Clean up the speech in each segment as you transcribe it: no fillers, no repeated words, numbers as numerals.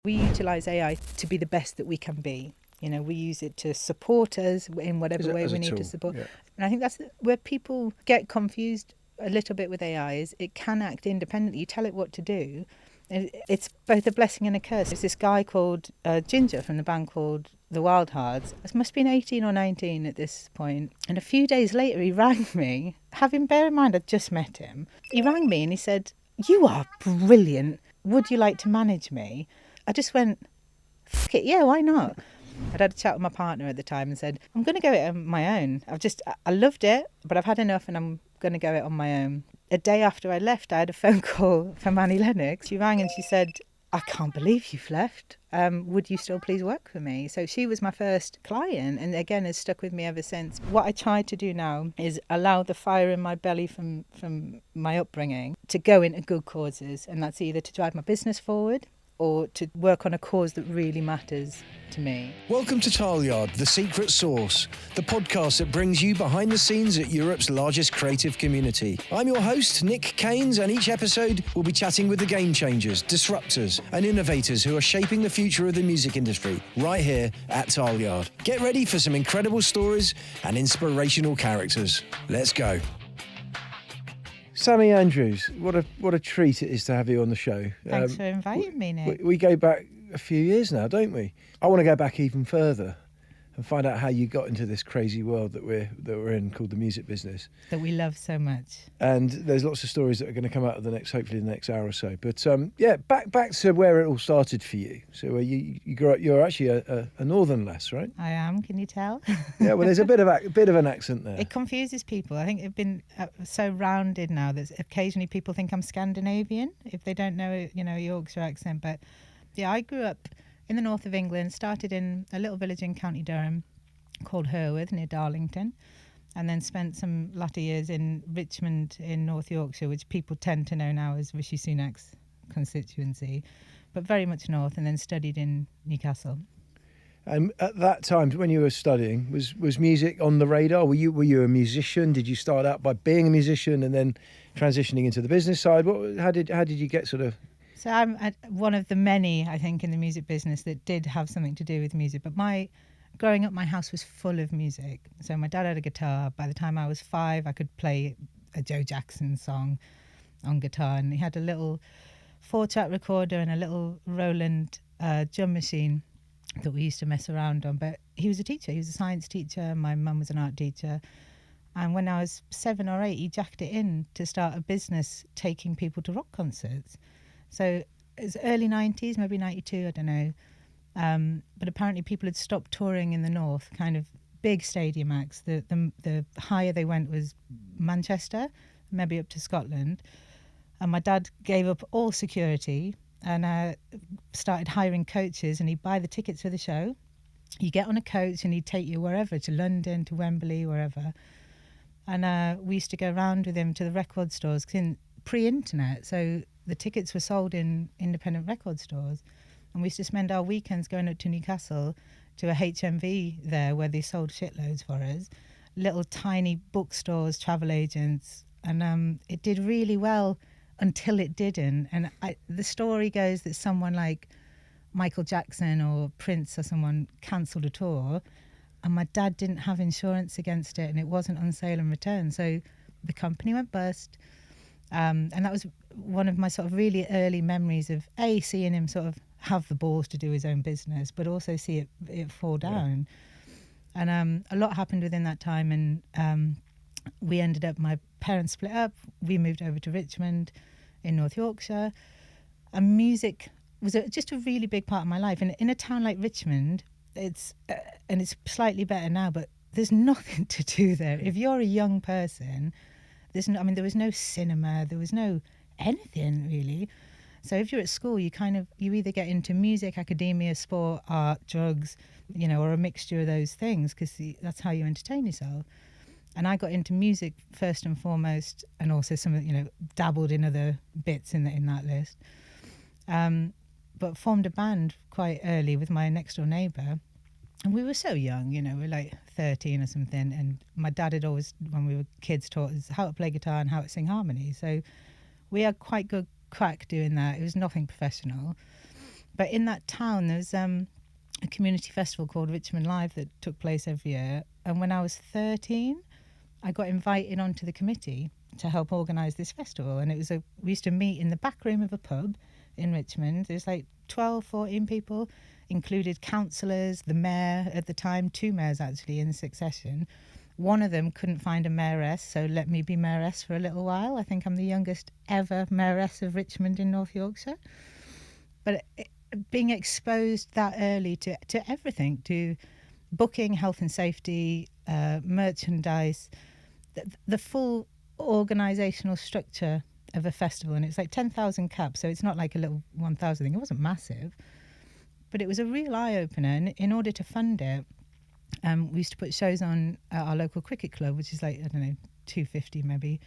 We utilise AI to be the best that we can be. We use it to support us in whatever way we need to support. Yeah. And I think that's where people get confused a little bit with AI, is it can act independently. You tell it what to do. It's both a blessing and a curse. There's this guy called Ginger from the band called the Wildhearts. It must have been 18 or 19 at this point. And a few days later, he rang me. Bear in mind, I'd just met him. He rang me and he said, "You are brilliant. Would you like to manage me?" I just went, "Fuck it, yeah, why not?" I'd had a chat with my partner at the time and said, "I'm going to go it on my own. I loved it, but I've had enough and I'm going to go it on my own." A day after I left, I had a phone call from Annie Lennox. She rang and she said, "I can't believe you've left. Would you still please work for me?" So she was my first client, and again has stuck with me ever since. What I try to do now is allow the fire in my belly from my upbringing to go into good causes, and that's either to drive my business forward or to work on a cause that really matters to me. Welcome to Tileyard, The Secret Sauce, the podcast that brings you behind the scenes at Europe's largest creative community. I'm your host, Nick Keynes, and each episode we'll be chatting with the game changers, disruptors, and innovators who are shaping the future of the music industry right here at Tileyard. Get ready for some incredible stories and inspirational characters. Let's go. Sammy Andrews, what a treat it is to have you on the show. Thanks for inviting me, Nick. We go back a few years now, don't we? I want to go back even further and find out how you got into this crazy world that we're in, called the music business. That we love so much. And there's lots of stories that are going to come out of hopefully the next hour or so. But back to where it all started for you. So you grew up, you're actually a northern lass, right? I am. Can you tell? Yeah. Well, there's a bit of an accent there. It confuses people. I think it's been so rounded now that occasionally people think I'm Scandinavian if they don't know, a Yorkshire accent. But yeah, I grew up in the north of England, started in a little village in County Durham called Herworth near Darlington, and then spent some latter years in Richmond in North Yorkshire, which people tend to know now as Rishi Sunak's constituency, but very much north, and then studied in Newcastle. And at that time, when you were studying, was music on the radar? Were you a musician? Did you start out by being a musician and then transitioning into the business side? How did you get sort of... So I'm one of the many, I think, in the music business that did have something to do with music. But growing up, my house was full of music. So my dad had a guitar. By the time I was 5, I could play a Joe Jackson song on guitar. And he had a little 4-track recorder and a little Roland drum machine that we used to mess around on. But he was a teacher. He was a science teacher. My mum was an art teacher. And when I was 7 or 8, he jacked it in to start a business taking people to rock concerts. So it's early 90s, maybe 92, I don't know. But apparently people had stopped touring in the north, kind of big stadium acts. The higher they went was Manchester, maybe up to Scotland. And my dad gave up all security and started hiring coaches, and he'd buy the tickets for the show. You get on a coach and he'd take you wherever, to London, to Wembley, wherever. And we used to go around with him to the record stores, pre-internet, so the tickets were sold in independent record stores, and we used to spend our weekends going up to Newcastle to a HMV there where they sold shitloads for us, little tiny bookstores, travel agents, and it did really well until it didn't. And the story goes that someone like Michael Jackson or Prince or someone cancelled a tour, and my dad didn't have insurance against it, and it wasn't on sale and return, so the company went bust. And that was one of my sort of really early memories of seeing him sort of have the balls to do his own business, but also see it fall down. Yeah. And a lot happened within that time, and we ended up, my parents split up, we moved over to Richmond in North Yorkshire, and music was just a really big part of my life. And in a town like Richmond, it's slightly better now, but there's nothing to do there. If you're a young person, there was no cinema, there was no anything really. So if you're at school, you either get into music, academia, sport, art, drugs, or a mixture of those things, because that's how you entertain yourself. And I got into music first and foremost, and also dabbled in other bits in that list. But formed a band quite early with my next door neighbour. And we were so young, we were like 13 or something. And my dad had always, when we were kids, taught us how to play guitar and how to sing harmony. So we had quite good crack doing that. It was nothing professional. But in that town, there's a community festival called Richmond Live that took place every year. And when I was 13, I got invited onto the committee to help organise this festival. And we used to meet in the back room of a pub in Richmond. There's like 12, 14 people, included councillors, the mayor at the time, 2 mayors actually in succession. One of them couldn't find a mayoress, so let me be mayoress for a little while. I think I'm the youngest ever mayoress of Richmond in North Yorkshire. But being exposed that early to everything, to booking, health and safety, merchandise, the full organisational structure of a festival. And it's like 10,000 caps, so it's not like a little 1,000 thing. It wasn't massive, but it was a real eye-opener. And in order to fund it, we used to put shows on at our local cricket club, which is like, I don't know, 250 maybe,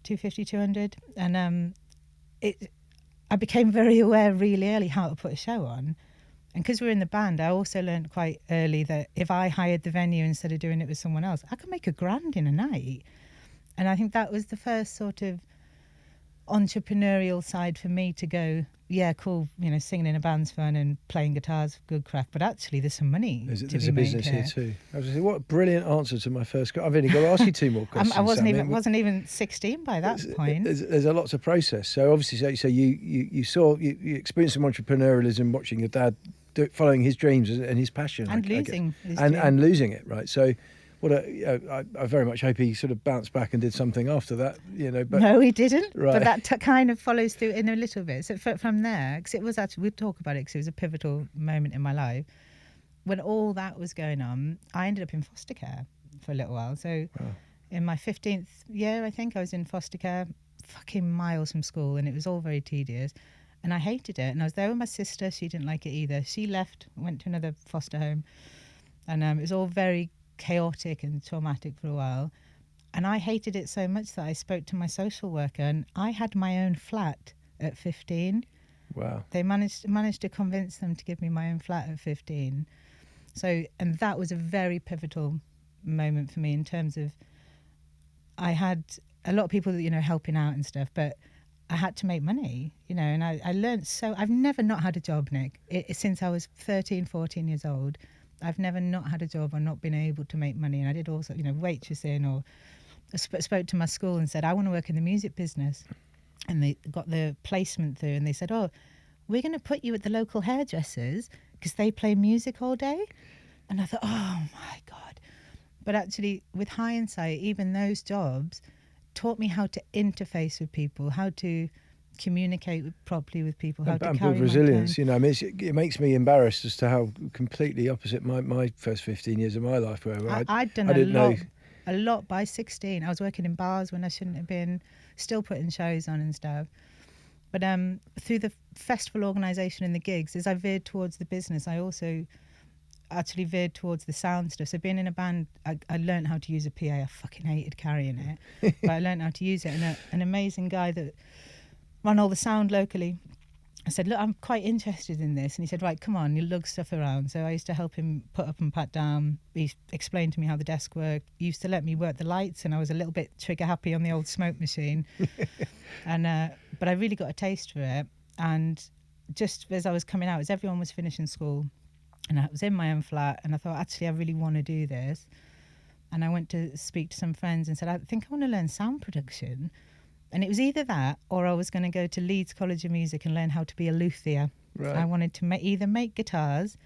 250, 200. And I became very aware really early how to put a show on. And because we were in the band, I also learned quite early that if I hired the venue instead of doing it with someone else, I could make £1,000 in a night. And I think that was the first sort of entrepreneurial side for me to go, yeah, cool, singing in a band's fun and playing guitars, good crack, but actually there's some money There's to be a made business here too. I was going to say, what a brilliant answer to my first. I've only got to ask you 2 more questions. I wasn't Sammy. wasn't even 16 by that point. There's a lot to process. So obviously, so you experienced some entrepreneurialism watching your dad following his dreams and his passion, and losing his and losing it, right? So. I very much hope he sort of bounced back and did something after that, But no, he didn't. Right. But that kind of follows through in a little bit. So from there, because it was actually, we'd talk about it because it was a pivotal moment in my life. When all that was going on, I ended up in foster care for a little while. So in my 15th year, I think, I was in foster care, fucking miles from school, and it was all very tedious. And I hated it. And I was there with my sister. She didn't like it either. She left, went to another foster home. And it was all very chaotic and traumatic for a while, and I hated it so much that I spoke to my social worker, and I had my own flat at 15. Wow. They managed to convince them to give me my own flat at 15. So, and that was a very pivotal moment for me in terms of, I had a lot of people helping out and stuff, but I had to make money, and I learned. So I've never not had a job, Nick, since I was 13, 14 years old. I've never not had a job or not been able to make money. And I did also, waitressing, or I spoke to my school and said, I want to work in the music business. And they got the placement through, and they said, oh, we're going to put you at the local hairdressers because they play music all day. And I thought, oh my God. But actually, with hindsight, even those jobs taught me how to interface with people, how to communicate properly with people, how to carry build resilience. It makes me embarrassed as to how completely opposite my first 15 years of my life were. I'd done a lot by 16. I was working in bars when I shouldn't have been, still putting shows on and stuff. But through the festival organisation and the gigs, as I veered towards the business, I also actually veered towards the sound stuff. So being in a band, I learned how to use a PA. I fucking hated carrying it, but I learned how to use it. And an amazing guy that run all the sound locally, I said, look, I'm quite interested in this. And he said, right, come on, you lug stuff around. So I used to help him put up and pat down. He explained to me how the desk worked. He used to let me work the lights, and I was a little bit trigger happy on the old smoke machine. But I really got a taste for it. And just as I was coming out, as everyone was finishing school, and I was in my own flat, and I thought, actually, I really want to do this. And I went to speak to some friends and said, I think I want to learn sound production. And it was either that, or I was going to go to Leeds College of Music and learn how to be a luthier. Right. I wanted to either make guitars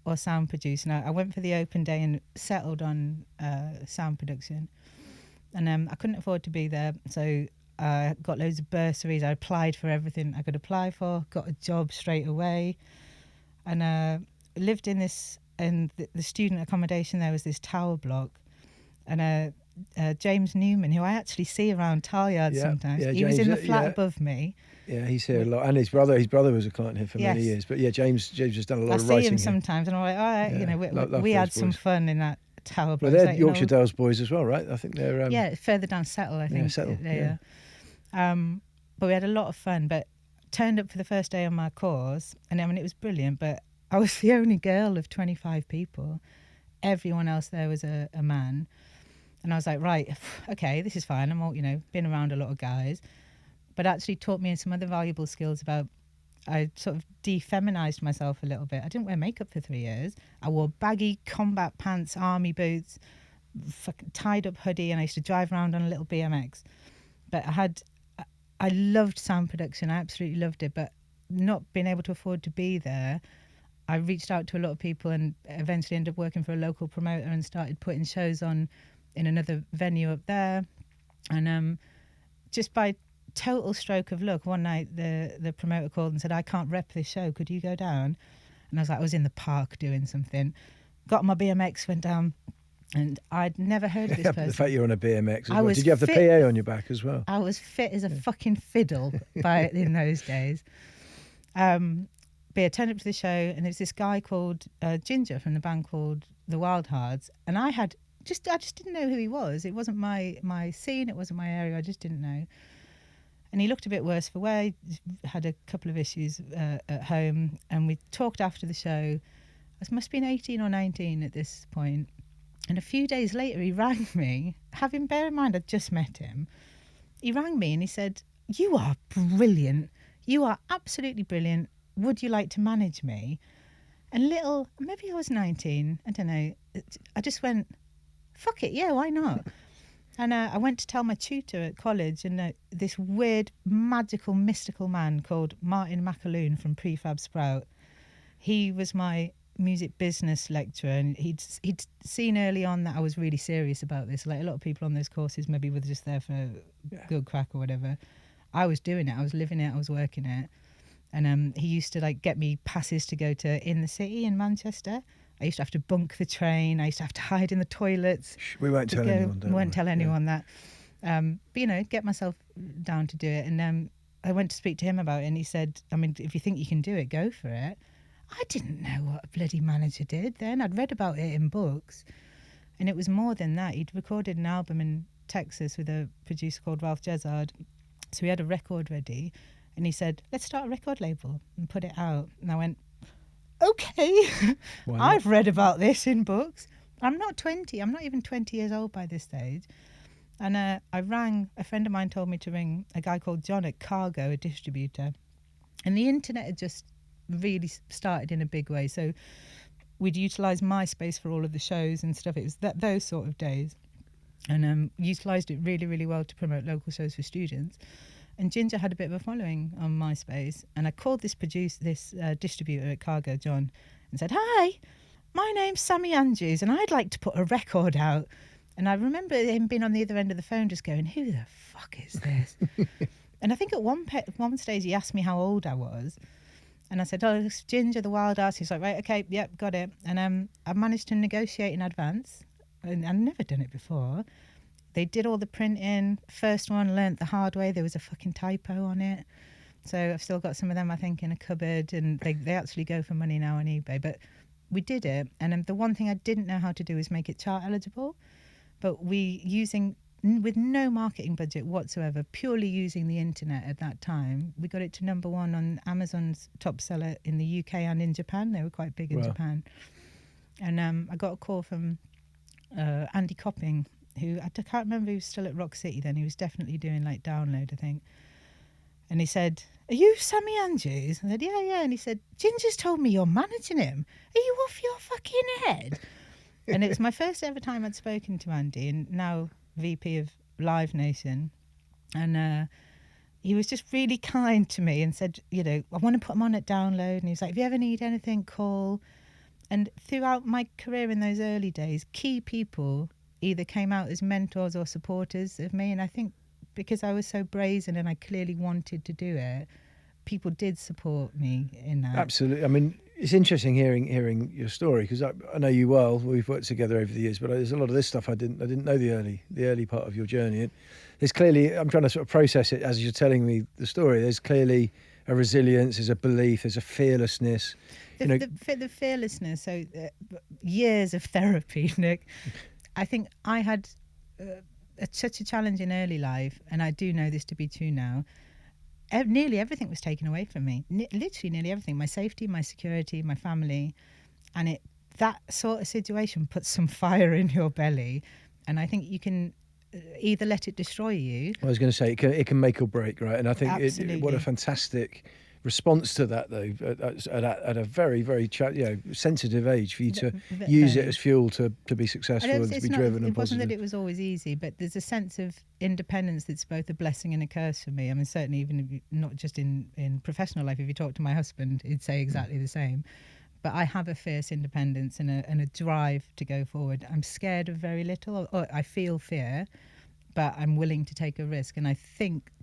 or sound produce. And I went for the open day and settled on sound production. And I couldn't afford to be there, so I got loads of bursaries. I applied for everything I could apply for, got a job straight away, and lived in this. And the student accommodation there was this tower block, and James Newman, who I actually see around Talyard sometimes. He was in the flat above me. Yeah, he's here a lot, and his brother was a client here for many years. But yeah, James has done a lot of writing. I see him here sometimes, and I'm like, all right, we had some fun in that tower block. Well, they're Yorkshire Dales boys as well, right? I think they're further down Settle, I think. Yeah, Settle. Yeah. But we had a lot of fun. But turned up for the first day on my course, and I mean, it was brilliant. But I was the only girl of 25 people. Everyone else there was a man. And I was like, right, okay, this is fine. I'm all, been around a lot of guys, but actually taught me some other valuable skills about I sort of defeminized myself a little bit. I didn't wear makeup for 3 years. I wore baggy combat pants, army boots, fucking tied up hoodie, and I used to drive around on a little BMX. But I loved sound production. I absolutely loved it. But not being able to afford to be there, I reached out to a lot of people and eventually ended up working for a local promoter and started putting shows on in another venue up there. And just by total stroke of luck, one night the promoter called and said, I can't rep this show, could you go down? And I was like, I was in the park doing something, got my BMX, went down, and I'd never heard of this person. The fact you're on a BMX as I well. was Did you have the fit. PA on your back as well? I was fit as a fucking fiddle in those days. But I turned up to the show, and there's this guy called Ginger from the band called the Wildhearts, and I just didn't know who he was. It wasn't my scene, it wasn't my area, I just didn't know. And he looked a bit worse for wear, he had a couple of issues at home, and we talked after the show. I must have been 18 or 19 at this point. And a few days later, he rang me, bear in mind I'd just met him. He rang me and he said, you are brilliant. You are absolutely brilliant. Would you like to manage me? And maybe I was 19, I don't know. I just went, fuck it, yeah, why not? And I went to tell my tutor at college, and this weird, magical, mystical man called Martin McAloon from Prefab Sprout, he was my music business lecturer, and he'd seen early on that I was really serious about this. Like a lot of people on those courses maybe were just there for good crack or whatever. I was doing it, I was living it, I was working it. And he used to like get me passes to go to In the City in Manchester. I used to have to bunk the train. I used to have to hide in the toilets. We won't tell anyone. We won't tell anyone that. But get myself down to do it. And I went to speak to him about it, and he said, I mean, if you think you can do it, go for it. I didn't know what a bloody manager did then. I'd read about it in books. And it was more than that. He'd recorded an album in Texas with a producer called Ralph Jezard. So we had a record ready. And he said, let's start a record label and put it out. And I went, okay, I've read about this in books. I'm not 20. I'm not even 20 years old by this stage. And a friend of mine told me to ring a guy called John at Cargo, a distributor. And the internet had just really started in a big way. So we'd utilise MySpace for all of the shows and stuff. It was those sort of days. And utilised it really, really well to promote local shows for students. And Ginger had a bit of a following on MySpace. And I called this distributor at Cargo, John, and said, hi, my name's Sammy Andrews, and I'd like to put a record out. And I remember him being on the other end of the phone just going, who the fuck is this? And I think at one stage he asked me how old I was. And I said, oh, it's Ginger, the Wildhearts. He's like, right, okay, yep, got it. And I managed to negotiate in advance. And I'd never done it before. They did all the printing. First one, learnt the hard way. There was a fucking typo on it. So I've still got some of them, I think, in a cupboard. And they actually go for money now on eBay. But we did it. And the one thing I didn't know how to do is make it chart eligible. But with no marketing budget whatsoever, purely using the internet at that time, we got it to number 1 on Amazon's top seller in the UK and in Japan. They were quite big in Japan. And I got a call from Andy Copping, who I can't remember, he was still at Rock City then. He was definitely doing like Download, I think. And he said, are you Sammy Andrews? I said, yeah. And he said, Ginger's told me you're managing him. Are you off your fucking head? And it was my first ever time I'd spoken to Andy, and now VP of Live Nation. And he was just really kind to me and said, I want to put him on at Download. And he was like, if you ever need anything, call. And throughout my career in those early days, key people either came out as mentors or supporters of me. And I think because I was so brazen and I clearly wanted to do it, people did support me in that. Absolutely. I mean, it's interesting hearing your story, because I know you well. We've worked together over the years, but there's a lot of this stuff I didn't know the early part of your journey. And there's clearly, I'm trying to sort of process it as you're telling me the story. There's clearly a resilience, there's a belief, there's a fearlessness. The fearlessness. So years of therapy, Nick. I think I had such a challenge in early life, and I do know this to be true now. Nearly everything was taken away from me. Literally nearly everything. My safety, my security, my family. And that sort of situation puts some fire in your belly. And I think you can either let it destroy you. I was going to say, it can make or break, right? And I think Absolutely. what a fantastic response to that, though, at a very, very sensitive age, for you to use it as fuel to be successful and to be driven and positive. It wasn't that it was always easy, but there's a sense of independence that's both a blessing and a curse for me. I mean, certainly even if not just in professional life, if you talk to my husband, he'd say exactly the same. But I have a fierce independence and a drive to go forward. I'm scared of very little, or I feel fear, but I'm willing to take a risk. And I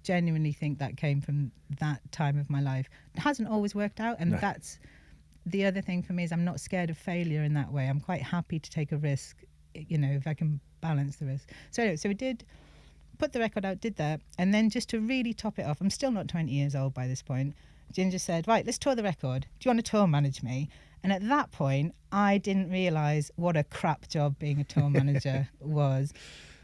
genuinely think that came from that time of my life. It hasn't always worked out. And that's the other thing for me, is I'm not scared of failure in that way. I'm quite happy to take a risk, if I can balance the risk. So anyway, we did put the record out, did that. And then just to really top it off, I'm still not 20 years old by this point. Ginger said, right, let's tour the record. Do you want to tour manage me? And at that point, I didn't realise what a crap job being a tour manager was.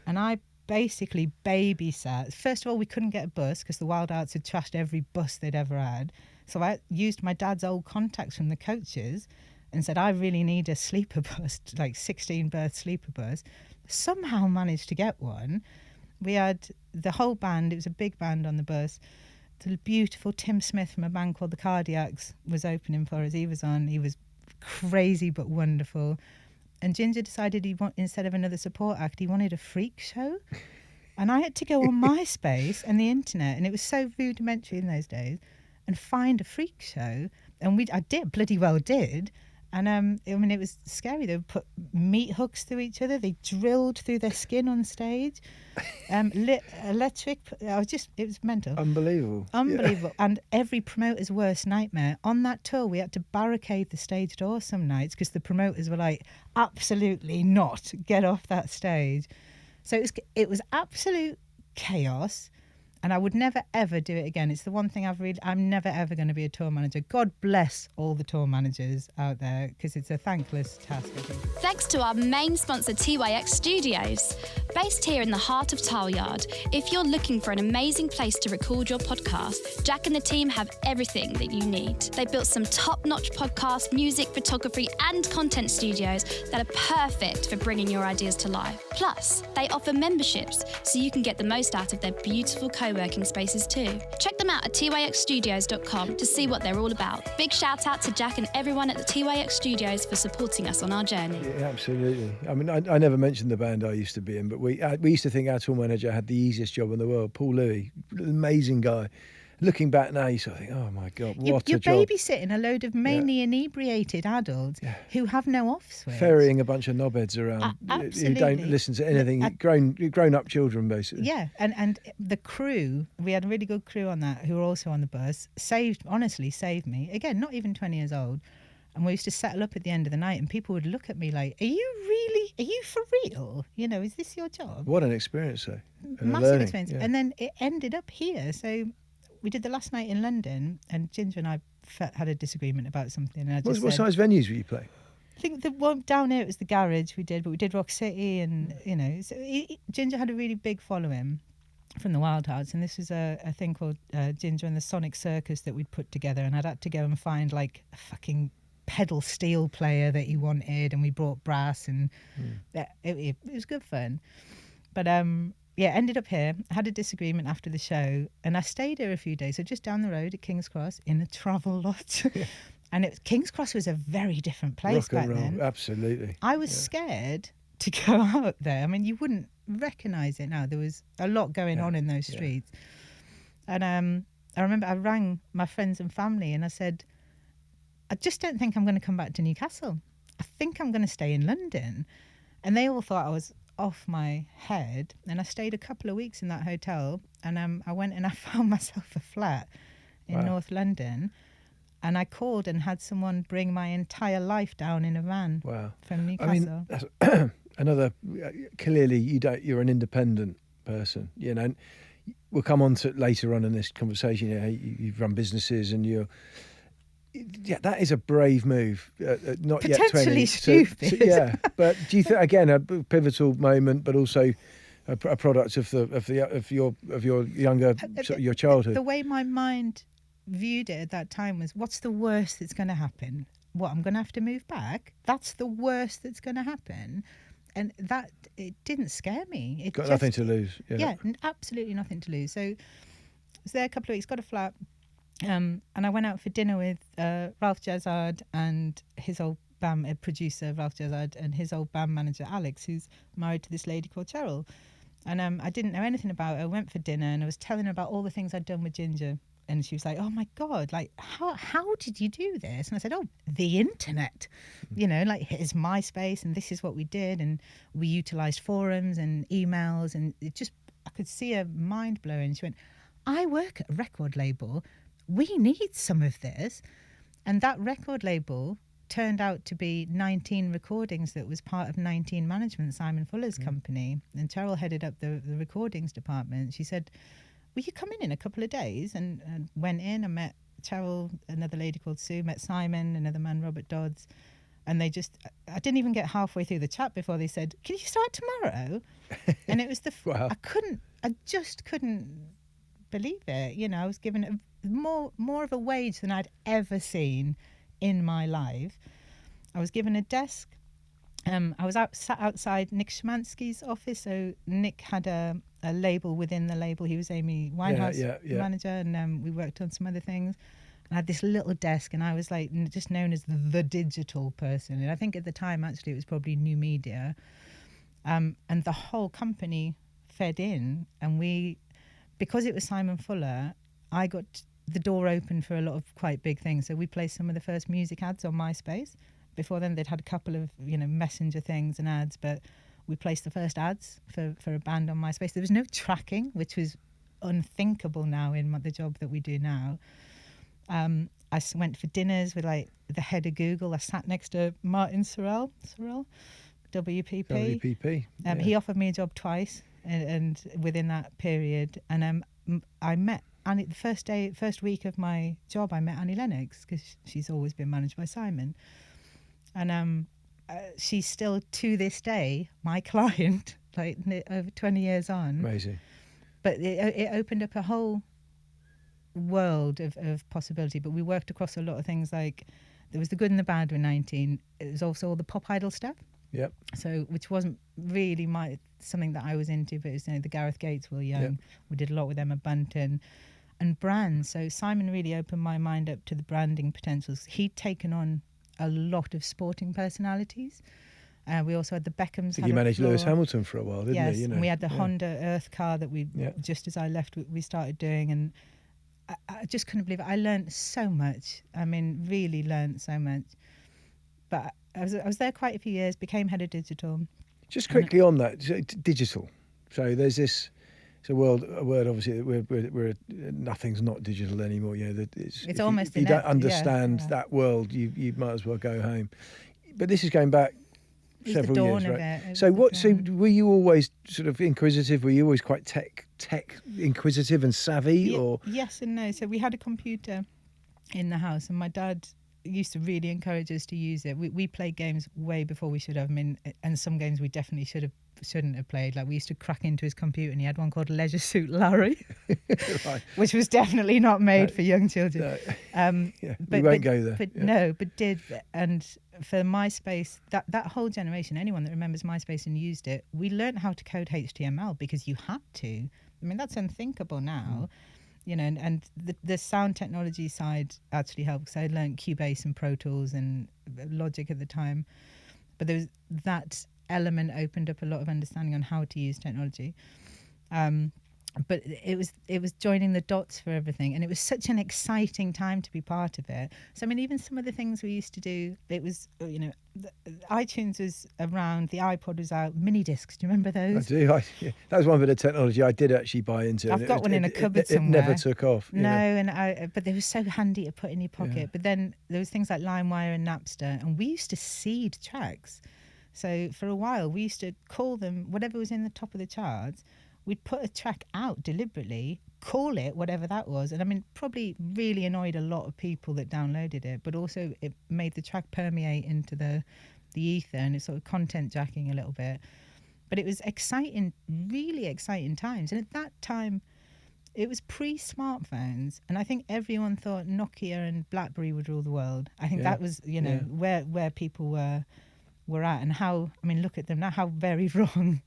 And I basically babysat. First of all, we couldn't get a bus because the Wildhearts had trashed every bus they'd ever had. So I used my dad's old contacts from the coaches and said, I really need a sleeper bus, like 16-berth sleeper bus. Somehow managed to get one. We had the whole band. It was a big band on the bus. The beautiful Tim Smith from a band called the Cardiacs was opening for us. He was crazy but wonderful. And Ginger decided instead of another support act, he wanted a freak show. And I had to go on MySpace and the internet, and it was so rudimentary in those days, and find a freak show. And I bloody well did. And it was scary. They would put meat hooks through each other. They drilled through their skin on stage. Electric. It was mental. Unbelievable. Yeah. And every promoter's worst nightmare. On that tour, we had to barricade the stage door some nights because the promoters were like, absolutely not, get off that stage. So it was absolute chaos. And I would never, ever do it again. It's the one thing I'm never, ever going to be a tour manager. God bless all the tour managers out there, because it's a thankless task, I think. Thanks to our main sponsor, TYX Studios. Based here in the heart of Tileyard, if you're looking for an amazing place to record your podcast, Jack and the team have everything that you need. They built some top-notch podcast, music, photography and content studios that are perfect for bringing your ideas to life. Plus, they offer memberships so you can get the most out of their beautiful co-working spaces too. Check them out at tyxstudios.com to see what they're all about. Big shout out to Jack and everyone at the TYX Studios for supporting us on our journey. Yeah, absolutely. I mean, I never mentioned the band I used to be in, but we used to think our tour manager had the easiest job in the world. Paul Louis, amazing guy. Looking back now, you sort of think, oh my God, what a job. You're babysitting a load of mainly inebriated adults who have no off switch. Ferrying a bunch of knobheads around who don't listen to anything. Grown up children, basically. Yeah, and the crew, we had a really good crew on that who were also on the bus, honestly saved me. Again, not even 20 years old. And we used to settle up at the end of the night and people would look at me like, are you for real? Is this your job? What an experience, though. Massive experience. Yeah. And then it ended up here. So we did the last night in London, and Ginger and I had a disagreement about something. And what size venues were you playing? I think the one down here, it was the Garage we did, but we did Rock City, and so Ginger had a really big following from the Wildhearts, and this was a thing called Ginger and the Sonic Circus that we'd put together, and I'd had to go and find like a fucking pedal steel player that he wanted, and we brought brass, and it was good fun. But ended up here. I had a disagreement after the show, and I stayed here a few days. So just down the road at King's Cross in a travel lodge. And King's Cross was a very different place back then. Absolutely. I was scared to go out there. I mean, you wouldn't recognise it now. There was a lot going on in those streets. And I remember I rang my friends and family and I said, I just don't think I'm going to come back to Newcastle. I think I'm going to stay in London. And they all thought I was off my head. And I stayed a couple of weeks in that hotel, and I went and I found myself a flat in North London, and I called and had someone bring my entire life down in a van from Newcastle. I mean, that's another, clearly you're an independent person, and we'll come on to later on in this conversation. You've run businesses and that is a brave move. Not potentially yet 20. Stupid. But do you think, again, a pivotal moment, but also a product of your younger your childhood? The way my mind viewed it at that time was, what's the worst that's going to happen? What, I'm going to have to move back? That's the worst that's going to happen. And that, it didn't scare me. It got nothing to lose. Yeah, absolutely nothing to lose. So I was there a couple of weeks, got a flat. And I went out for dinner with Ralph Jezard and his old band producer, Ralph Jezard, and his old band manager, Alex, who's married to this lady called Cheryl. And I didn't know anything about her. I went for dinner and I was telling her about all the things I'd done with Ginger. And she was like, oh my God, like, how did you do this? And I said, oh, the internet. You know, like, here's MySpace and this is what we did. And we utilised forums and emails. And it just, I could see her mind blowing. She went, I work at a record label. We need some of this. And that record label turned out to be 19 recordings that was part of 19 Management, Simon Fuller's company. And Cheryl headed up the recordings department. She said, will you come in a couple of days? And went in and met Cheryl, another lady called Sue, met Simon, another man, Robert Dodds. And they just, I didn't even get halfway through the chat before they said, can you start tomorrow? And it was Wow. I just couldn't believe it. You know, I was given more of a wage than I'd ever seen in my life. I was given a desk. I was sat outside Nick Szymanski's office. So Nick had a label within the label. He was Amy Winehouse manager, and we worked on some other things. And I had this little desk, and I was like just known as the digital person. And I think at the time, actually, it was probably new media. And the whole company fed in, and because it was Simon Fuller, I got the door open for a lot of quite big things. So we placed some of the first music ads on MySpace. Before then, they'd had a couple of, messenger things and ads, but we placed the first ads for a band on MySpace. There was no tracking, which was unthinkable now in the job that we do now. I went for dinners with like the head of Google. I sat next to Martin Sorrell, WPP. He offered me a job twice, and within that period, and I met Annie the first week of my job. I met Annie Lennox because she's always been managed by Simon, and she's still to this day my client, like over 20 years on. Amazing. But it opened up a whole world of possibility. But we worked across a lot of things. Like there was the good and the bad with 19. It was also all the pop idol stuff. Yep. So which wasn't really something that I was into, but it was the Gareth Gates, Will Young. Yep. We did a lot with Emma Bunton. And brands. So Simon really opened my mind up to the branding potentials. He'd taken on a lot of sporting personalities. We also had the Beckhams. I think you managed Lewis Hamilton for a while, didn't you? Yes, and we had the Honda Earth car that we, just as I left, we started doing. And I just couldn't believe it. I learned so much. I mean, really learned so much. But I was there quite a few years, became head of digital. Just quickly on that, digital. So there's this... It's a word obviously that nothing's not digital anymore. It's almost if you don't understand that world, you might as well go home. But this is going back several years, right? So were you always sort of inquisitive? Were you always quite tech inquisitive and savvy, or? Yes and no. So we had a computer in the house, and my dad used to really encourage us to use it. We played games way before we should have. I mean, and some games we definitely shouldn't have played. Like we used to crack into his computer, and he had one called Leisure Suit Larry, right. Which was definitely not made for young children. No. We won't go there. But did. And for MySpace, that whole generation, anyone that remembers MySpace and used it, we learned how to code HTML because you had to. I mean, that's unthinkable now. And the sound technology side actually helped because I learned Cubase and Pro Tools and Logic at the time. But there was that element opened up a lot of understanding on how to use technology. But it was joining the dots for everything, and it was such an exciting time to be part of it. So I mean, even some of the things we used to do, it was iTunes was around, the iPod was out, mini discs. Do you remember those? I do. That was one bit of technology I did actually buy into. I've got one in a cupboard somewhere. It never took off. No, but they were so handy to put in your pocket. Yeah. But then there was things like LimeWire and Napster, and we used to seed tracks. So for a while, we used to call them whatever was in the top of the charts. We'd put a track out deliberately, call it whatever that was. And I mean, probably really annoyed a lot of people that downloaded it, but also it made the track permeate into the ether, and it's sort of content jacking a little bit. But it was exciting, really exciting times. And at that time, it was pre-smartphones. And I think everyone thought Nokia and BlackBerry would rule the world. I think that was, where people were at, and how, I mean, look at them now, how very wrong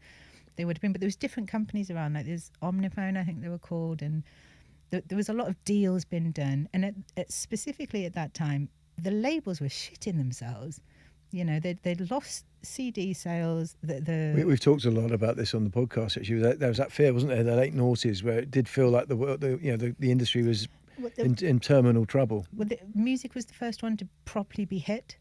they would have been. But there was different companies around, like there's Omniphone, I think they were called, and there was a lot of deals being done, and specifically at that time, the labels were shitting themselves. You know, they'd lost CD sales. We've talked a lot about this on the podcast. Actually, there was that fear, wasn't there, the late noughties, where it did feel like the industry was in terminal trouble. Well, the music was the first one to properly be hit.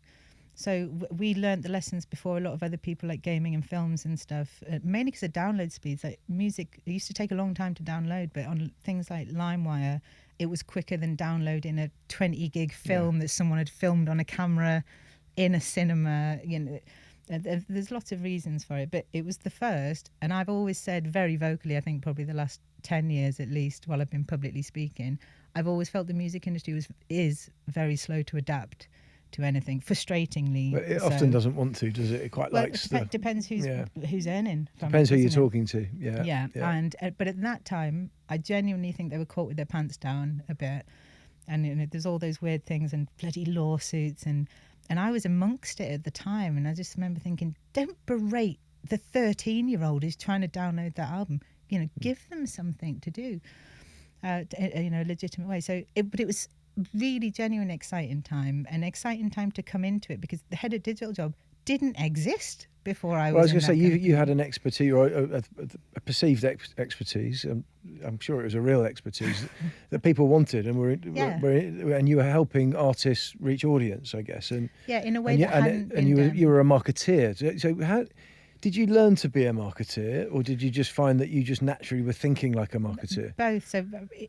So we learned the lessons before a lot of other people, like gaming and films and stuff, mainly because of download speeds. Like music, it used to take a long time to download, but on things like LimeWire, it was quicker than downloading a 20 gig film that someone had filmed on a camera in a cinema. You know, there's lots of reasons for it, but it was the first. And I've always said very vocally, I think probably the last 10 years at least, while I've been publicly speaking, I've always felt the music industry is very slow to adapt to anything, frustratingly. But it often doesn't want to, does it? It quite likes it depends who's earning from depends it, who you're doesn't it? talking to. Yeah. And but at that time, I genuinely think they were caught with their pants down a bit, and you know, there's all those weird things and bloody lawsuits, and I was amongst it at the time, and I just remember thinking, don't berate the 13-year-old who's trying to download that album. You know, give them something to do, in a legitimate way. So, but it was really genuine exciting time, an exciting time to come into it, because the head of digital job didn't exist before I was. Well, I was going to say you had an expertise, or a perceived expertise. I'm sure it was a real expertise that people wanted, and you were helping artists reach audience, I guess. And in a way that hadn't been you done. You were a marketeer. So how did you learn to be a marketeer, or did you just find that you just naturally were thinking like a marketeer? Both. So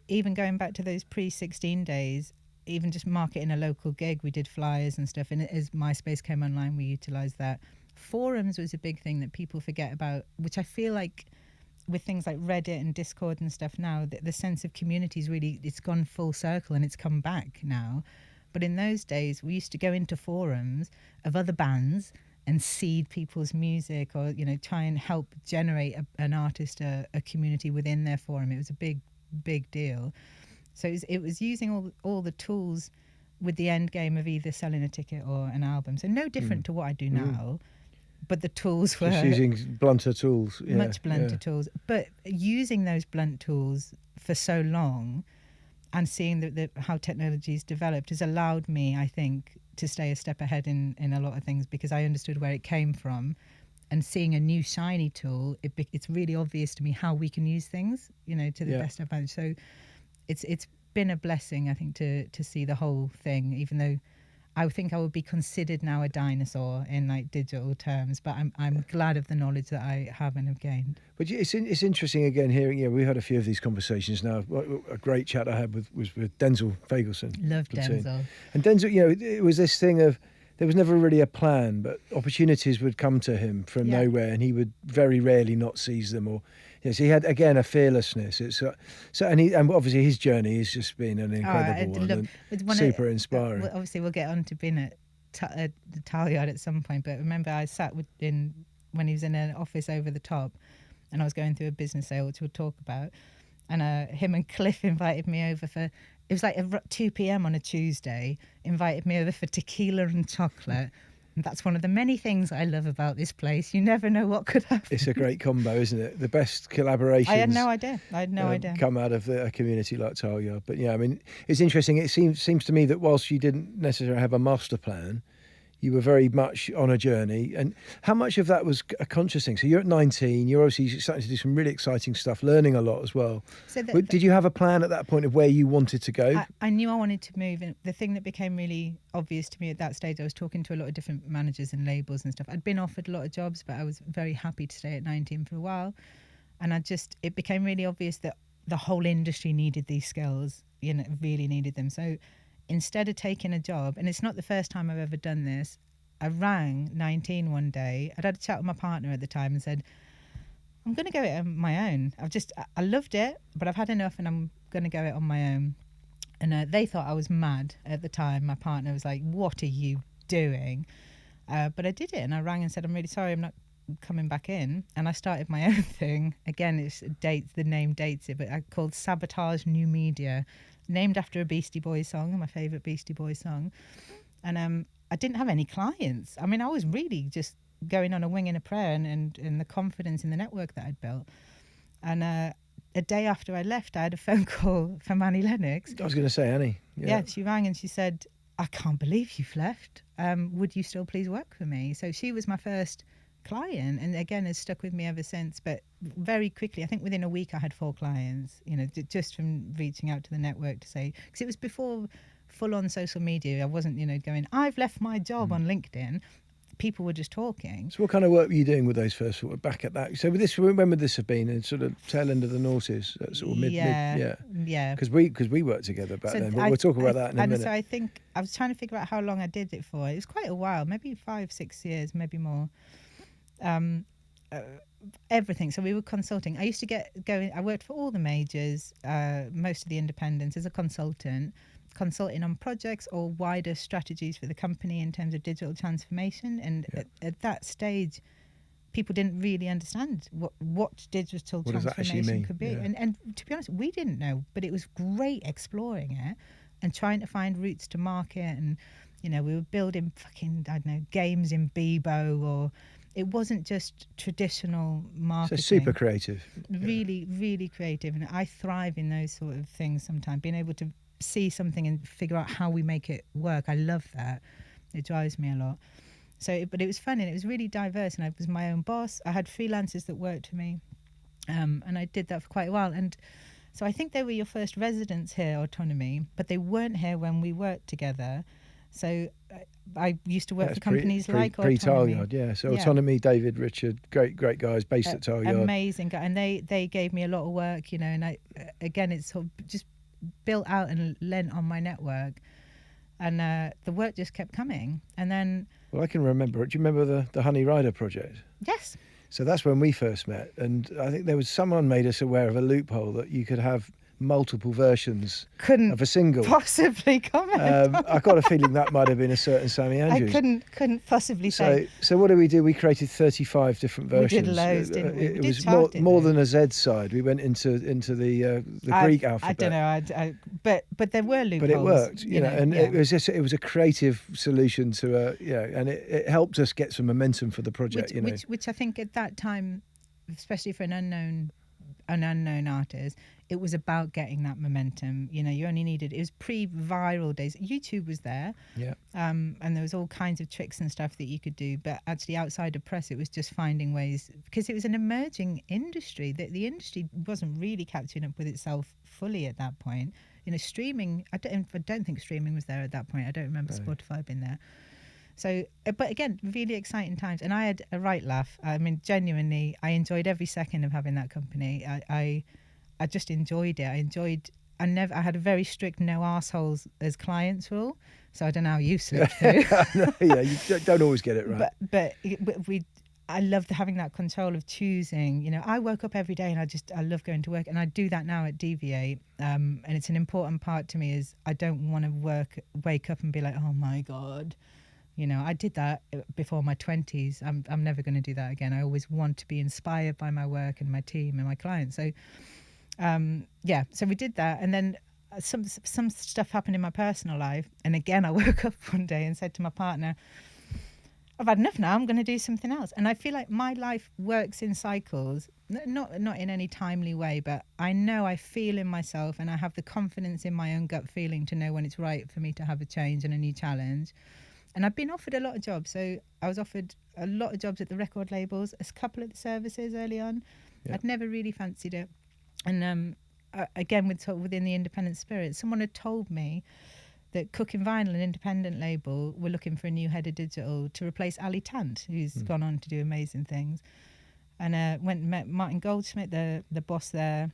even going back to those pre-16 days, even just marketing a local gig, we did flyers and stuff. And as MySpace came online, we utilised that. Forums was a big thing that people forget about, which I feel like with things like Reddit and Discord and stuff now, the sense of community is really, it's gone full circle and it's come back now. But in those days, we used to go into forums of other bands and seed people's music, or, you know, try and help generate an artist, a community within their forum. It was a big, big deal. So it was using all the tools with the end game of either selling a ticket or an album. So no different to what I do now, but the tools were... Just using blunter tools. Yeah, much blunter tools. But using those blunt tools for so long and seeing how technology's developed has allowed me, I think, to stay a step ahead in a lot of things, because I understood where it came from. And seeing a new shiny tool, it's really obvious to me how we can use things, you know, to the best advantage. So it's been a blessing, I think, to see the whole thing, even though I think I would be considered now a dinosaur in like digital terms, but I'm glad of the knowledge that I have and have gained. But it's interesting again hearing. We had a few of these conversations now. A great chat I had was with Denzel Fagelson. Love Denzel. And Denzel, you know, it was this thing of there was never really a plan, but opportunities would come to him from nowhere, and he would very rarely not seize them. Or yes, he had again a fearlessness. It's and obviously his journey has just been an incredible one, super inspiring. Obviously, we'll get on to being at the Talyard at some point. But remember, I sat when he was in an office over the top, and I was going through a business sale, which we'll talk about. And him and Cliff invited me over for. It was like 2 p.m. on a Tuesday, invited me over for tequila and chocolate. And that's one of the many things I love about this place. You never know what could happen. It's a great combo, isn't it? The best collaborations. I had no idea. Come out of a community like Talyard. But yeah, I mean, it's interesting. It seems to me that whilst you didn't necessarily have a master plan, you were very much on a journey. And how much of that was a conscious thing? So you're at 19, you're obviously starting to do some really exciting stuff, learning a lot as well. So did you have a plan at that point of where you wanted to go? I knew I wanted to move. And the thing that became really obvious to me at that stage, I was talking to a lot of different managers and labels and stuff. I'd been offered a lot of jobs, but I was very happy to stay at 19 for a while. And it became really obvious that the whole industry needed these skills, you know, really needed them. So instead of taking a job, and it's not the first time I've ever done this, I rang 19 one day. I'd had a chat with my partner at the time and said, I'm going to go it on my own. I loved it, but I've had enough and I'm going to go it on my own. And they thought I was mad at the time. My partner was like, what are you doing? But I did it, and I rang and said, I'm really sorry, I'm not coming back in. And I started my own thing. Again, it's the name dates it, but I called Sabotage New Media, named after a Beastie Boys song, my favourite Beastie Boys song. And I didn't have any clients. I mean, I was really just going on a wing and a prayer and the confidence in the network that I'd built. And at a day after I left, I had a phone call from Annie Lennox. I was going to say Annie. Yeah, she rang and she said, I can't believe you've left. Would you still please work for me? So she was my first client, and again has stuck with me ever since. But very quickly, I think within a week I had 4 clients, just from reaching out to the network to say, because it was before full on social media. I wasn't going, I've left my job on LinkedIn. People were just talking. So what kind of work were you doing with those first sort of back at that? So with this, when would this have been? In sort of tail end of the noughties, sort of mid. Because we worked together back then. But we'll talk about that in a minute. So I think I was trying to figure out how long I did it for. It was quite a while, maybe 5-6 years, maybe more. Everything. So we were consulting. I used to I worked for all the majors, most of the independents as a consulting on projects or wider strategies for the company in terms of digital transformation. And at that stage, people didn't really understand what digital transformation could be. Yeah. And to be honest, we didn't know, but it was great exploring it and trying to find routes to market. And, we were building fucking, I don't know, games in Bebo, or it wasn't just traditional marketing. So super creative. Really, really creative. And I thrive in those sort of things sometimes, being able to see something and figure out how we make it work. I love that. It drives me a lot. But it was fun, and it was really diverse, and I was my own boss. I had freelancers that worked for me, and I did that for quite a while. And so I think they were your first residents here, Autonomy, but they weren't here when we worked together. So I used to work for companies like Autonomy. Pre-Tileyard, yeah. So Autonomy, David, Richard, great guys based at Tileyard. Amazing guy. And they gave me a lot of work, and again, it's sort of just built out and lent on my network, and the work just kept coming. And then, well, I can remember. Do you remember the Honey Rider project? Yes. So that's when we first met, and I think there was someone made us aware of a loophole that you could have multiple versions of a single. Possibly comment. I got a feeling that might have been a certain Sammy Andrews. I couldn't possibly say. So what did we do? We created 35 different versions. We did loads, didn't we? It was more than a Z side. We went into the Greek alphabet. I don't know. But there were loopholes. But it worked, and it was a creative solution to and it helped us get some momentum for the project. Which I think at that time, especially for an unknown artist, it was about getting that momentum. You only needed, it was pre-viral days. YouTube was there, and there was all kinds of tricks and stuff that you could do, but actually outside of press, it was just finding ways, because it was an emerging industry, that the industry wasn't really catching up with itself fully at that point. Streaming, I don't think streaming was there at that point. I don't remember Spotify being there. So, but again, really exciting times. And I had a right laugh. I mean, genuinely, I enjoyed every second of having that company. I just enjoyed it. I had a very strict no arseholes as clients rule. So I don't know how you slept through. You don't always get it right. But I loved having that control of choosing. I woke up every day and I love going to work, and I do that now at Deviate. And it's an important part to me, is I don't want to wake up and be like, oh my God. I did that before my 20s. I'm never going to do that again. I always want to be inspired by my work and my team and my clients. So, so we did that. And then some stuff happened in my personal life. And again, I woke up one day and said to my partner, I've had enough now. I'm going to do something else. And I feel like my life works in cycles, not in any timely way, but I feel in myself, and I have the confidence in my own gut feeling to know when it's right for me to have a change and a new challenge. And I've been offered a lot of jobs. So I was offered a lot of jobs at the record labels, a couple of the services early on. Yeah. I'd never really fancied it. And again, within the independent spirit, someone had told me that Cooking Vinyl, an independent label, were looking for a new head of digital to replace Ali Tant, who's gone on to do amazing things. And went and met Martin Goldschmidt, the boss there,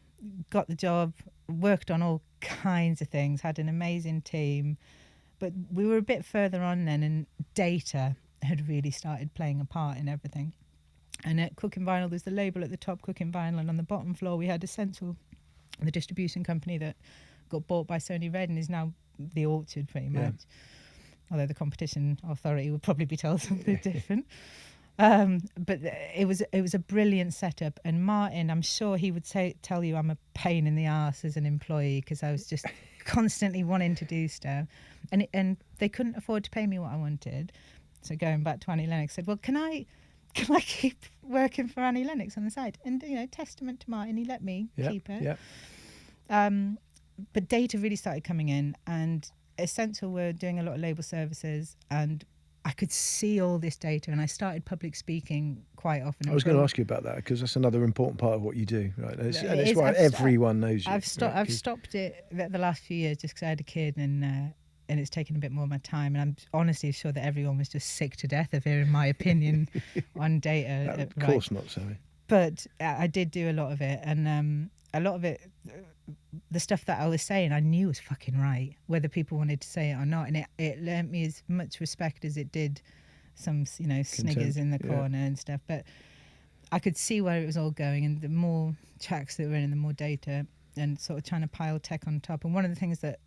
got the job, worked on all kinds of things, had an amazing team. But we were a bit further on then, and data had really started playing a part in everything. And at Cooking Vinyl, there's the label at the top, Cooking Vinyl, and on the bottom floor we had Essential, the distribution company that got bought by Sony Red and is now the Orchard pretty much. Although the competition authority would probably be told something different. But it was a brilliant setup. And Martin, I'm sure he would tell you I'm a pain in the arse as an employee, because I was just constantly wanting to do stuff. And they couldn't afford to pay me what I wanted. So going back to Annie Lennox, said, well, can I can I keep working for Annie Lennox on the side? And, you know, testament to Martin, he let me keep it. But data really started coming in, and Essential were doing a lot of label services, and I could see all this data, and I started public speaking quite often. I was going to ask you about that, because that's another important part of what you do, right? And it's why everyone knows you. I've stopped it the last few years just because I had a kid, and it's taken a bit more of my time. And I'm honestly sure that everyone was just sick to death of hearing my opinion on data. Of course not, Sammy. But I did do a lot of it, and a lot of it, the stuff that I was saying, I knew was fucking right, whether people wanted to say it or not. And it lent me as much respect as it did some, you know, sniggers in the corner and stuff. But I could see where it was all going, and the more tracks that were in, the more data, and sort of trying to pile tech on top. And one of the things that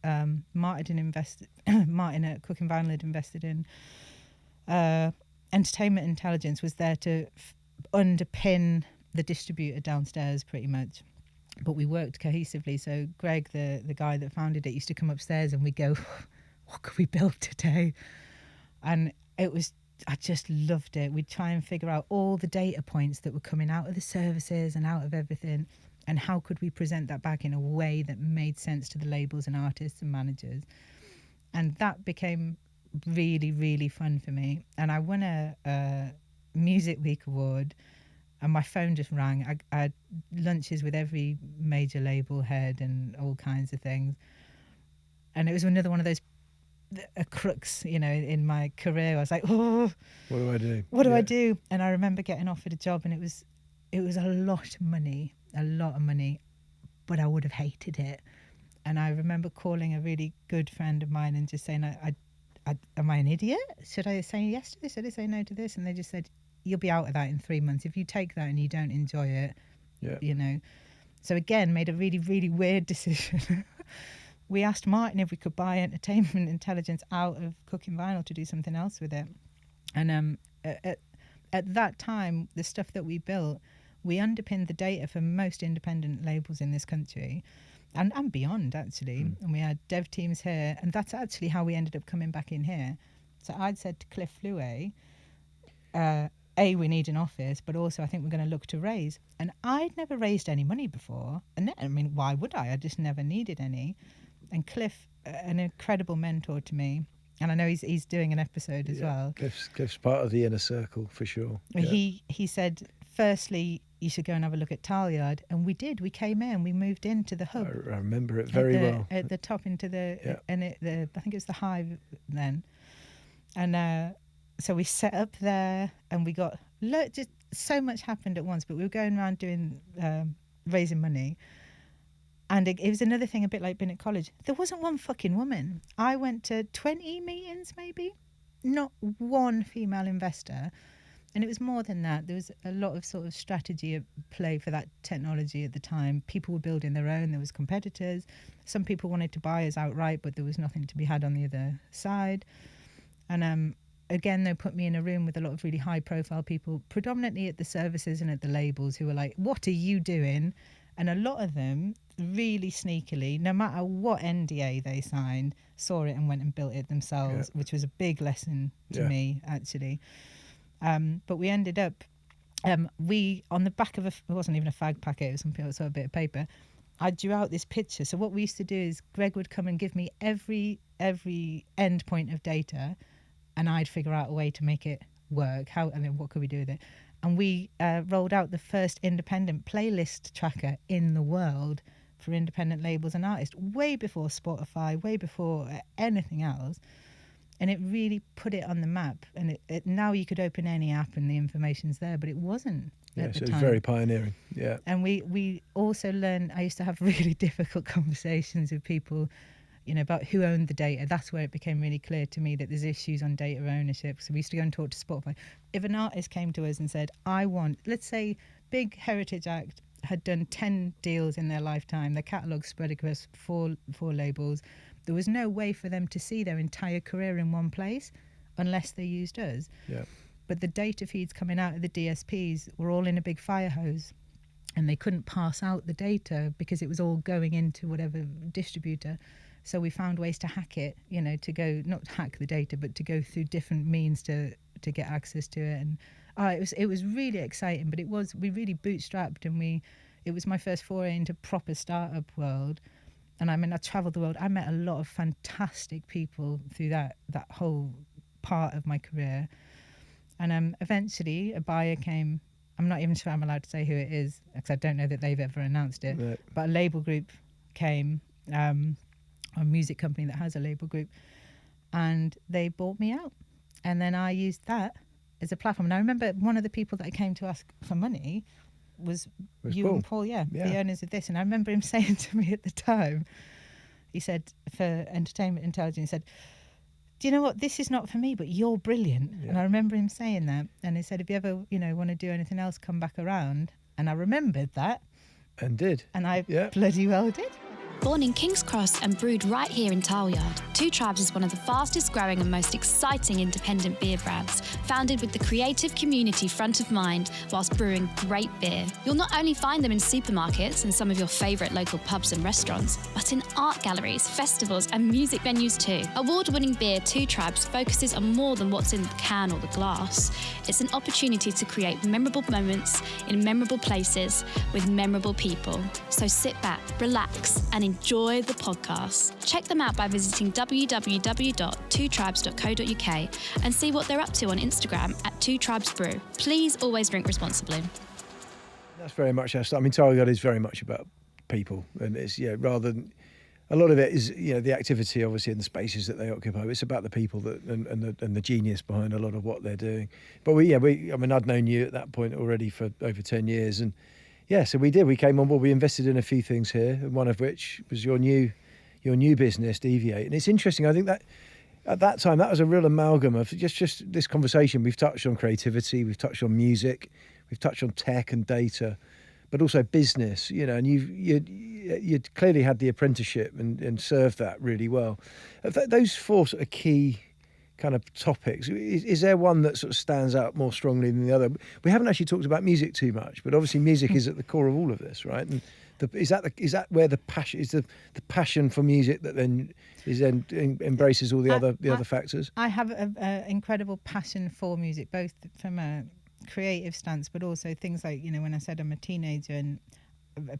Martin at Cooking Vinyl had invested in, entertainment intelligence, was there to underpin the distributor downstairs pretty much. But we worked cohesively. So Greg, the guy that founded it, used to come upstairs and we'd go, what could we build today? And I just loved it. We'd try and figure out all the data points that were coming out of the services and out of everything, and how could we present that back in a way that made sense to the labels and artists and managers. And that became really, really fun for me. And I won a Music Week award, and my phone just rang. I had lunches with every major label head and all kinds of things. And it was another one of those crux, you know, in my career. I was like, oh, what do I do? What do I do? And I remember getting offered a job, and it was a lot of money, but I would have hated it. And I remember calling a really good friend of mine and just saying, am I an idiot? Should I say yes to this? Should I say no to this? And they just said, you'll be out of that in 3 months. If you take that and you don't enjoy it, you know. So again, made a really, really weird decision. We asked Martin if we could buy entertainment intelligence out of Cooking Vinyl to do something else with it. And at that time, the stuff that we built, we underpinned the data for most independent labels in this country and beyond, actually. And we had dev teams here, and that's actually how we ended up coming back in here. So I'd said to Cliff Fluey, we need an office, but also I think we're going to look to raise. And I'd never raised any money before. And I mean, why would I? I just never needed any. And Cliff, an incredible mentor to me, and I know he's doing an episode as well. Cliff's part of the inner circle for sure. He said, firstly, you should go and have a look at Talyard. And we did. We came in, we moved into the hub. I remember it very well. At the top into the, I think it was the Hive then. And so we set up there, and we got, just so much happened at once, but we were going around doing, raising money. And it was another thing, a bit like being at college. There wasn't one fucking woman. I went to 20 meetings, maybe. Not one female investor. And it was more than that. There was a lot of sort of strategy at play for that technology at the time. People were building their own. There was competitors. Some people wanted to buy us outright, but there was nothing to be had on the other side. And again, they put me in a room with a lot of really high-profile people, predominantly at the services and at the labels, who were like, what are you doing? And a lot of them, really sneakily, no matter what NDA they signed, saw it and went and built it themselves, which was a big lesson to me, actually. But we ended up, on the back of it wasn't even a fag packet, it was something else, so a bit of paper, I drew out this picture. So what we used to do is Greg would come and give me every end point of data, and I'd figure out a way to make it work. What could we do with it? And we rolled out the first independent playlist tracker in the world for independent labels and artists, way before Spotify, way before anything else. And it really put it on the map. And it now you could open any app and the information's there, but it wasn't at the time. It was very pioneering, And we also learned, I used to have really difficult conversations with people, you know, about who owned the data. That's where it became really clear to me that there's issues on data ownership. So we used to go and talk to Spotify. If an artist came to us and said, let's say Big Heritage Act had done 10 deals in their lifetime, their catalogue spread across four labels, there was no way for them to see their entire career in one place unless they used us. But the data feeds coming out of the DSPs were all in a big fire hose, and they couldn't pass out the data because it was all going into whatever distributor. So we found ways to hack it, you know, to go, not hack the data, but to go through different means to to get access to it. And it was really exciting, but we really bootstrapped, and it was my first foray into proper startup world. And I mean, I traveled the world. I met a lot of fantastic people through that whole part of my career. And eventually a buyer came. I'm not even sure I'm allowed to say who it is, because I don't know that they've ever announced it. Right. But a label group came, a music company that has a label group, and they bought me out. And then I used that as a platform. And I remember one of the people that I came to ask for money was you Paul. And Paul, the owners of this. And I remember him saying to me at the time, he said, for entertainment intelligence, he said, do you know what, this is not for me, but you're brilliant. Yeah. And I remember him saying that. And he said, if you ever, want to do anything else, come back around. And I remembered that. And did. And I bloody well did. Born in King's Cross and brewed right here in Talyard, Two Tribes is one of the fastest growing and most exciting independent beer brands, founded with the creative community front of mind whilst brewing great beer. You'll not only find them in supermarkets and some of your favourite local pubs and restaurants, but in art galleries, festivals and music venues too. Award-winning beer Two Tribes focuses on more than what's in the can or the glass. It's an opportunity to create memorable moments in memorable places with memorable people. So sit back, relax and enjoy the podcast. Check them out by visiting www.twotribes.co.uk and see what they're up to on Instagram at Two Tribes Brew. Please always drink responsibly. That's very much our style. I mean, Talyard is very much about people, and it's rather than a lot of it is the activity, obviously, in the spaces that they occupy. It's about the people that and the genius behind a lot of what they're doing. But I mean, I'd known you at that point already for over 10 years, and so we did. We came on board. We invested in a few things here, one of which was your new business, Deviate. And it's interesting. I think that at that time that was a real amalgam of just this conversation. We've touched on creativity, we've touched on music, we've touched on tech and data, but also business. And you'd clearly had the apprenticeship and served that really well. Those four sort of key kind of topics, is there one that sort of stands out more strongly than the other? We haven't actually talked about music too much, but obviously music is at the core of all of this, right? And is that where the passion is, the passion for music that then embraces all the other factors? I have an incredible passion for music, both from a creative stance, but also things like when I said I'm a teenager and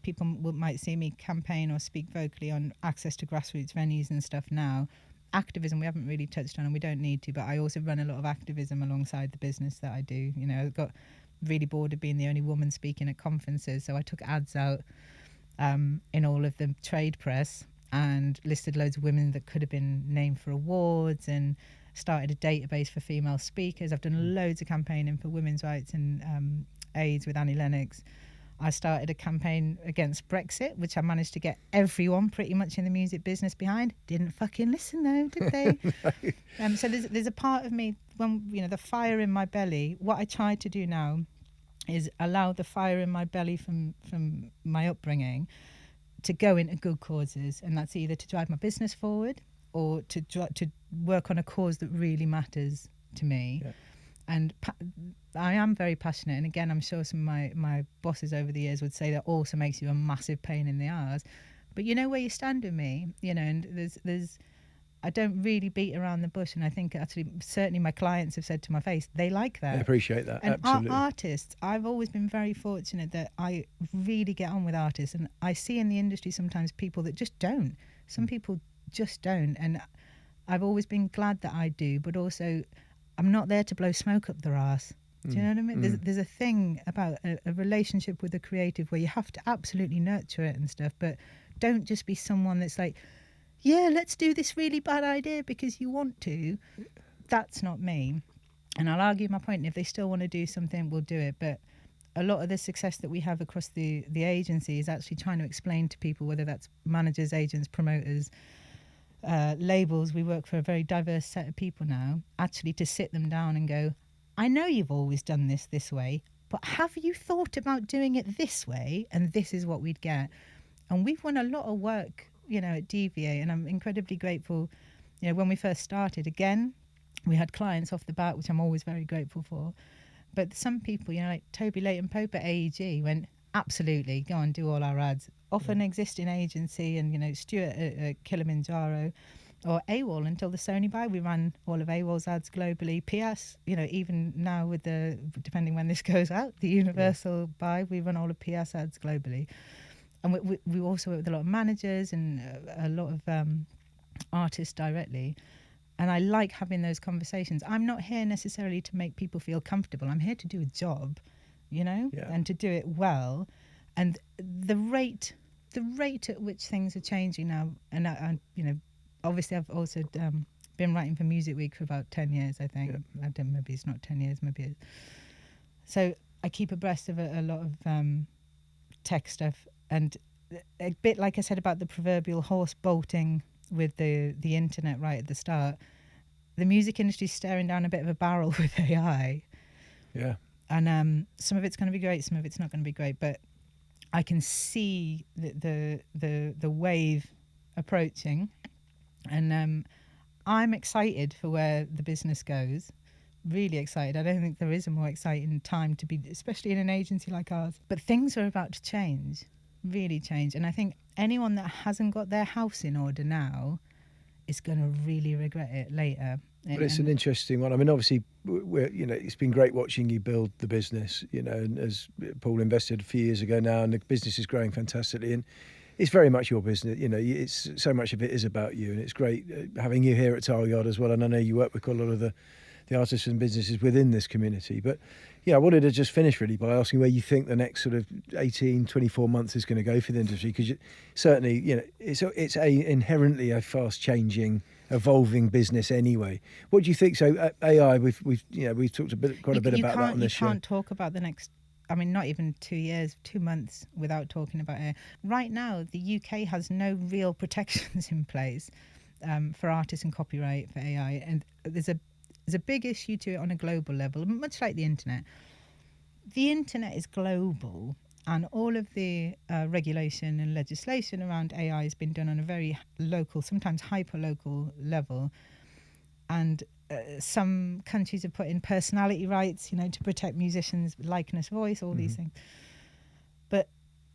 people might see me campaign or speak vocally on access to grassroots venues and stuff now. Activism we haven't really touched on, and we don't need to, but I also run a lot of activism alongside the business that I do. I got really bored of being the only woman speaking at conferences, so I took ads out in all of the trade press and listed loads of women that could have been named for awards, and started a database for female speakers. I've done loads of campaigning for women's rights and AIDS with Annie Lennox. I started a campaign against Brexit, which I managed to get everyone pretty much in the music business behind. Didn't fucking listen though, did they? No. So there's a part of me, when the fire in my belly, what I try to do now is allow the fire in my belly from my upbringing to go into good causes, and that's either to drive my business forward or to work on a cause that really matters to me. Yeah. And I am very passionate, and again, I'm sure some of my bosses over the years would say that also makes you a massive pain in the arse. But you know where you stand with me, and there's I don't really beat around the bush, and I think actually certainly my clients have said to my face they like that. I appreciate that. And absolutely. Artists, I've always been very fortunate that I really get on with artists, and I see in the industry sometimes people that just don't. Some people just don't, and I've always been glad that I do, but also I'm not there to blow smoke up their arse. Do you know what I mean? There's a thing about a relationship with a creative where you have to absolutely nurture it and stuff, but don't just be someone that's like, yeah, let's do this really bad idea because you want to. That's not me. And I'll argue my point. And if they still want to do something, we'll do it. But a lot of the success that we have across the agency is actually trying to explain to people, whether that's managers, agents, promoters, labels. We work for a very diverse set of people now, actually to sit them down and go, I know you've always done this way, but have you thought about doing it this way? And this is what we'd get. And we've won a lot of work, at Deviate, and I'm incredibly grateful. When we first started, again, we had clients off the bat, which I'm always very grateful for. But some people, like Toby Leighton Pope at AEG went, absolutely, go on, do all our ads. Off an existing agency, and, Stuart at Kilimanjaro. or AWOL until the Sony buy. We ran all of AWOL's ads globally. PS, even now with depending when this goes out, the Universal buy, we run all of PS ads globally. And we also work with a lot of managers and a lot of artists directly. And I like having those conversations. I'm not here necessarily to make people feel comfortable. I'm here to do a job, and to do it well. And the rate at which things are changing now, and I obviously I've also been writing for Music Week for about 10 years, I think. I don't, maybe it's not 10 years, maybe it's... So I keep abreast of a lot of tech stuff, and a bit like I said about the proverbial horse bolting with the internet right at the start, the music industry's staring down a bit of a barrel with AI. Yeah. And some of it's going to be great, some of it's not going to be great, but I can see the wave approaching, and I'm excited for where the business goes. Really excited. I don't think there is a more exciting time to be, especially in an agency like ours. But things are about to change, really change. And I think anyone that hasn't got their house in order now is going to really regret it later. But it's an interesting one. I mean, obviously, it's been great watching you build the business, and as Paul invested a few years ago now, and the business is growing fantastically. And it's very much your business. It's so much of it is about you. And it's great having you here at Tileyard as well. And I know you work with quite a lot of the artists and businesses within this community. But yeah, I wanted to just finish really by asking where you think the next sort of 18, 24 months is going to go for the industry, because certainly, it's inherently a fast changing, evolving business anyway. What do you think? So AI, we've talked quite a bit about that on this show. You can't talk about the next, not even 2 years, 2 months without talking about AI. Right now, the UK has no real protections in place for artists and copyright for AI, and there's a big issue to it on a global level, much like the internet. The internet is global, and all of the regulation and legislation around AI has been done on a very local, sometimes hyper-local level. And some countries have put in personality rights, to protect musicians' likeness, voice, all these things. But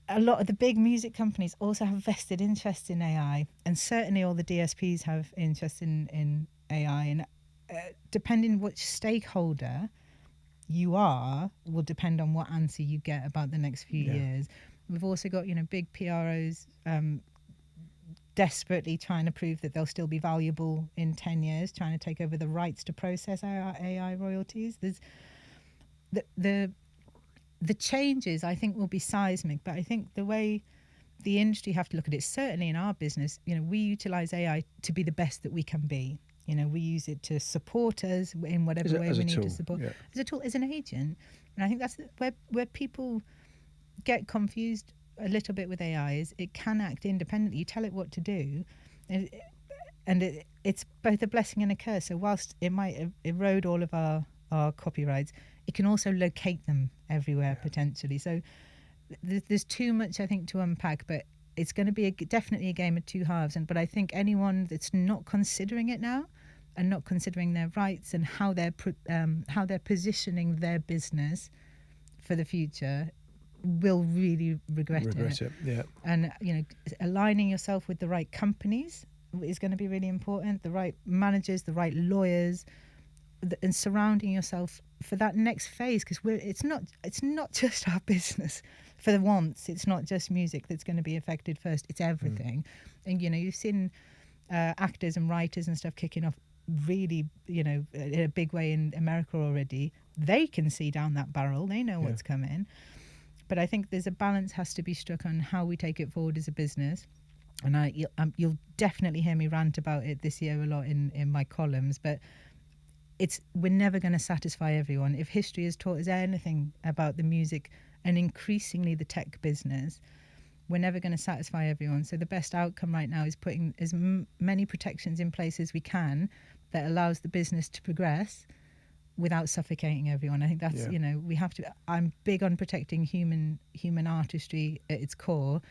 a lot of the big music companies also have vested interest in AI, and certainly all the DSPs have interest in AI. And depending which stakeholder you are will depend on what answer you get about the next few years. We've also got big PROs desperately trying to prove that they'll still be valuable in 10 years, trying to take over the rights to process our AI royalties. There's the changes, I think, will be seismic, but I think the way the industry have to look at it, certainly in our business, we utilize AI to be the best that we can be. We use it to support us in whatever way we need to support. Yeah. As a tool, as an agent. And I think that's where people get confused a little bit with AI, is it can act independently. You tell it what to do, and it's both a blessing and a curse. So whilst it might erode all of our copyrights, it can also locate them everywhere potentially. So there's too much, I think, to unpack, but it's going to be definitely a game of two halves. But I think anyone that's not considering it now and not considering their rights and how they're positioning their business for the future will really regret it. Yeah. And aligning yourself with the right companies is going to be really important. The right managers, the right lawyers, and surrounding yourself for that next phase, because it's not just our business. For once, it's not just music that's going to be affected first, it's everything. And you've seen actors and writers and stuff kicking off really in a big way in America already. They can see down that barrel, they know what's coming. But I think there's a balance has to be struck on how we take it forward as a business. And you'll definitely hear me rant about it this year a lot in my columns, but we're never going to satisfy everyone. If history has taught us anything about the music and increasingly the tech business, we're never going to satisfy everyone. So the best outcome right now is putting as many protections in place as we can that allows the business to progress without suffocating everyone. I think that's, we have to, I'm big on protecting human artistry at its core,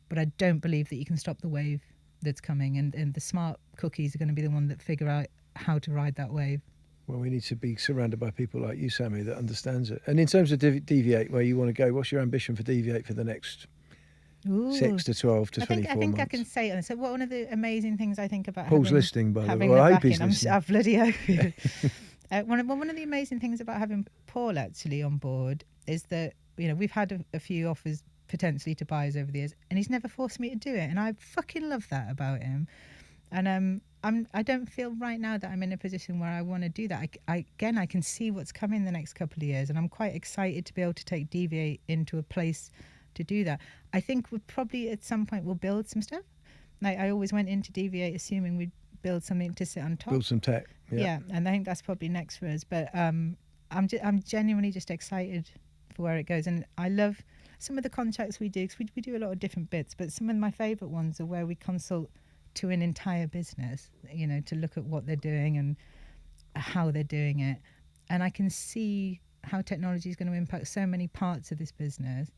but I don't believe that you can stop the wave that's coming, and the smart cookies are going to be the one that figure out how to ride that wave. Well, we need to be surrounded by people like you, Sammy, that understands it. And in terms of Deviate, where you want to go, what's your ambition for Deviate for the next Ooh. 6 to 12 to 24 I think months. I can say it. So one of the amazing things I think about Paul's having, listening, by the way. having Well, the I hope he's backing, listening. I bloody hope you. One of the amazing things about having Paul actually on board is that, you know, we've had a few offers potentially to buyers over the years, and he's never forced me to do it, and I fucking love that about him. And I don't feel right now that I'm in a position where I want to do that. I can see what's coming the next couple of years, and I'm quite excited to be able to take Deviate into a place to do that. I think we probably at some point we'll build some stuff. Like, I always went into Deviate assuming we'd build something to sit on top. Build some tech. Yeah, and I think that's probably next for us. But I'm genuinely just excited for where it goes, and I love some of the contracts we do, because we do a lot of different bits. But some of my favourite ones are where we consult to an entire business, you know, to look at what they're doing and how they're doing it, and I can see how technology is going to impact so many parts of this business.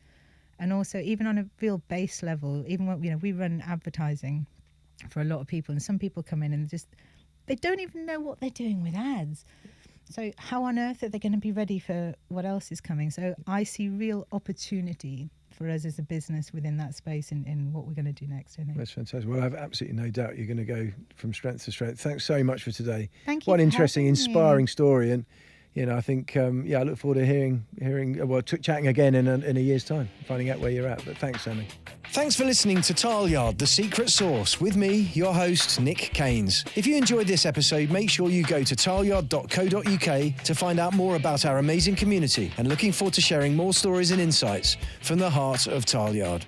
And also, even on a real base level, even when, you know, we run advertising for a lot of people, and some people come in and they don't even know what they're doing with ads. So how on earth are they going to be ready for what else is coming? So I see real opportunity for us as a business within that space in what we're going to do next, I think. That's fantastic. Well, I have absolutely no doubt you're going to go from strength to strength. Thanks so much for today. Thank you. What an for interesting, having inspiring me. story. And, you know, I think, I look forward to hearing, chatting again in a year's time, finding out where you're at. But thanks, Sammy. Thanks for listening to Tileyard, The Secret Sauce, with me, your host, Nick Keynes. If you enjoyed this episode, make sure you go to tileyard.co.uk to find out more about our amazing community, and looking forward to sharing more stories and insights from the heart of Tileyard.